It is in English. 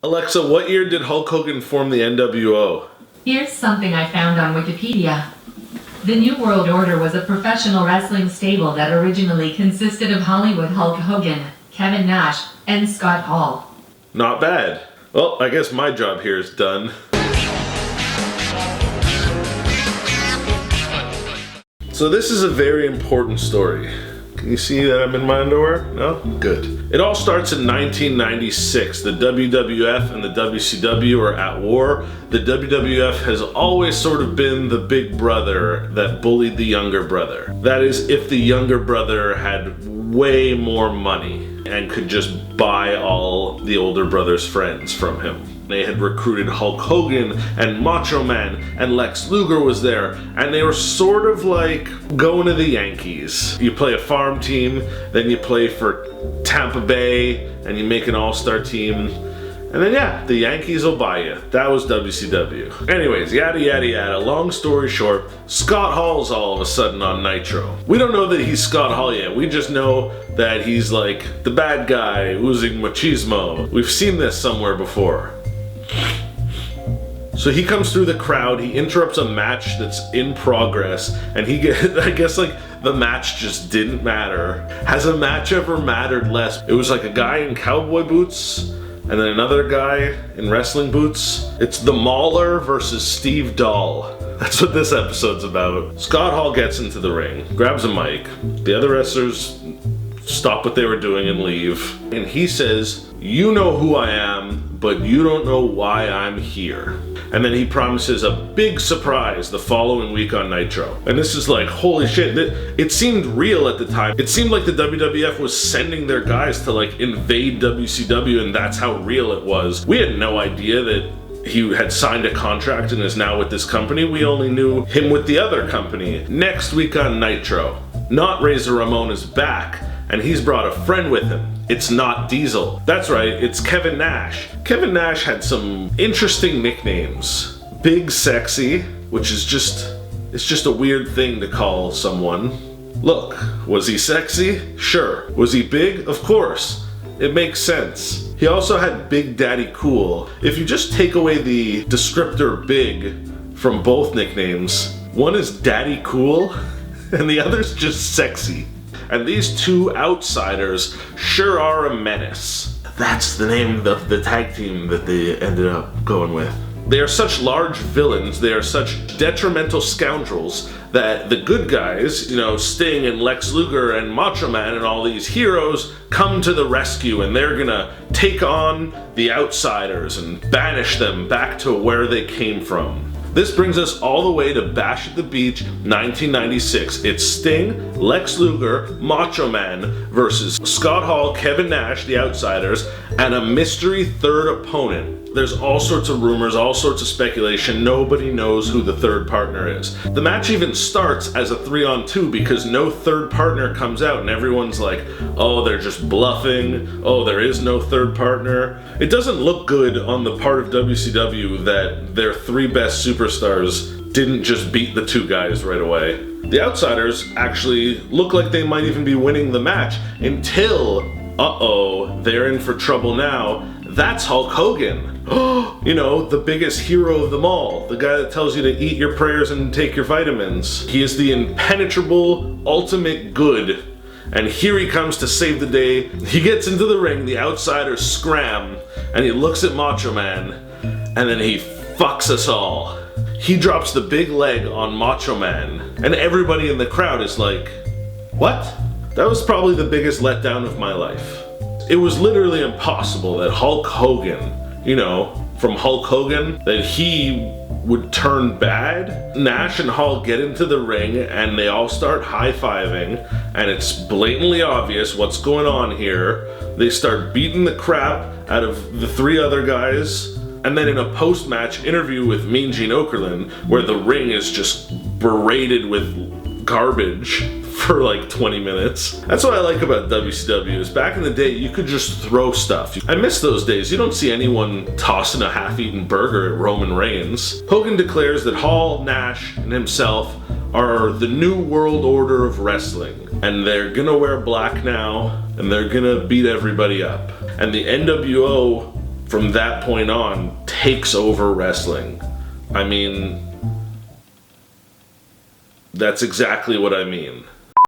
Alexa, what year did Hulk Hogan form the NWO? Here's something I found on Wikipedia. The New World Order was a professional wrestling stable that originally consisted of Hollywood Hulk Hogan, Kevin Nash, and Scott Hall. Not bad. Well, I guess my job here is done. So this is a very important story. Can you see that I'm in my underwear? No? Good. It all starts in 1996. The WWF and the WCW are at war. The WWF has always sort of been the big brother that bullied the younger brother. That is, if the younger brother had way more money and could just buy all the older brother's friends from him. They had recruited Hulk Hogan and Macho Man, and Lex Luger was there, and they were sort of like going to the Yankees. You play a farm team, then you play for Tampa Bay, and you make an all-star team, and then yeah, the Yankees will buy you. That was WCW. Anyways, yada yada yada, long story short, Scott Hall's all of a sudden on Nitro. We don't know that he's Scott Hall yet, we just know that he's like the bad guy oozing machismo. We've seen this somewhere before. So he comes through the crowd, he interrupts a match that's in progress, and he gets, I guess like the match just didn't matter. Has a match ever mattered less? It was like a guy in cowboy boots, and then another guy in wrestling boots. It's the Mauler versus Steve Dahl. That's what this episode's about. Scott Hall gets into the ring, grabs a mic, the other wrestlers stop what they were doing and leave, and he says, "You know who I am, but you don't know why I'm here." And then he promises a big surprise the following week on Nitro. And this is like, holy shit, it seemed real at the time. It seemed like the WWF was sending their guys to like invade WCW, and that's how real it was. We had no idea that he had signed a contract and is now with this company. We only knew him with the other company. Next week on Nitro, not Razor Ramon is back, and he's brought a friend with him. It's not Diesel. That's right, it's Kevin Nash. Kevin Nash had some interesting nicknames. Big Sexy, which is it's just a weird thing to call someone. Look, was he sexy? Sure. Was he big? Of course. It makes sense. He also had Big Daddy Cool. If you just take away the descriptor big from both nicknames, one is Daddy Cool and the other's just sexy. And these two outsiders sure are a menace. That's the name of the tag team that they ended up going with. They are such large villains, they are such detrimental scoundrels that the good guys, you know, Sting and Lex Luger and Macho Man and all these heroes come to the rescue, and they're gonna take on the outsiders and banish them back to where they came from. This brings us all the way to Bash at the Beach 1996. It's Sting, Lex Luger, Macho Man versus Scott Hall, Kevin Nash, the Outsiders, and a mystery third opponent. There's all sorts of rumors, all sorts of speculation. Nobody knows who the third partner is. The match even starts as a 3-on-2 because no third partner comes out, and everyone's like, oh, they're just bluffing. Oh, there is no third partner. It doesn't look good on the part of WCW that their three best superstars didn't just beat the two guys right away. The Outsiders actually look like they might even be winning the match until, uh-oh, they're in for trouble now. That's Hulk Hogan. You know, the biggest hero of them all. The guy that tells you to eat your prayers and take your vitamins. He is the impenetrable, ultimate good. And here he comes to save the day. He gets into the ring, the Outsiders scram, and he looks at Macho Man, and then he fucks us all. He drops the big leg on Macho Man, and everybody in the crowd is like, what? That was probably the biggest letdown of my life. It was literally impossible that Hulk Hogan, you know, from Hulk Hogan, that he would turn bad. Nash and Hall get into the ring and they all start high-fiving, and it's blatantly obvious what's going on here. They start beating the crap out of the three other guys, and then in a post-match interview with Mean Gene Okerlund, where the ring is just berated with garbage for like 20 minutes. That's what I like about WCW, is back in the day you could just throw stuff. I miss those days. You don't see anyone tossing a half-eaten burger at Roman Reigns. Hogan declares that Hall, Nash, and himself are the new world order of wrestling, and they're gonna wear black now, and they're gonna beat everybody up. And the NWO from that point on, takes over wrestling. I mean, that's exactly what I mean.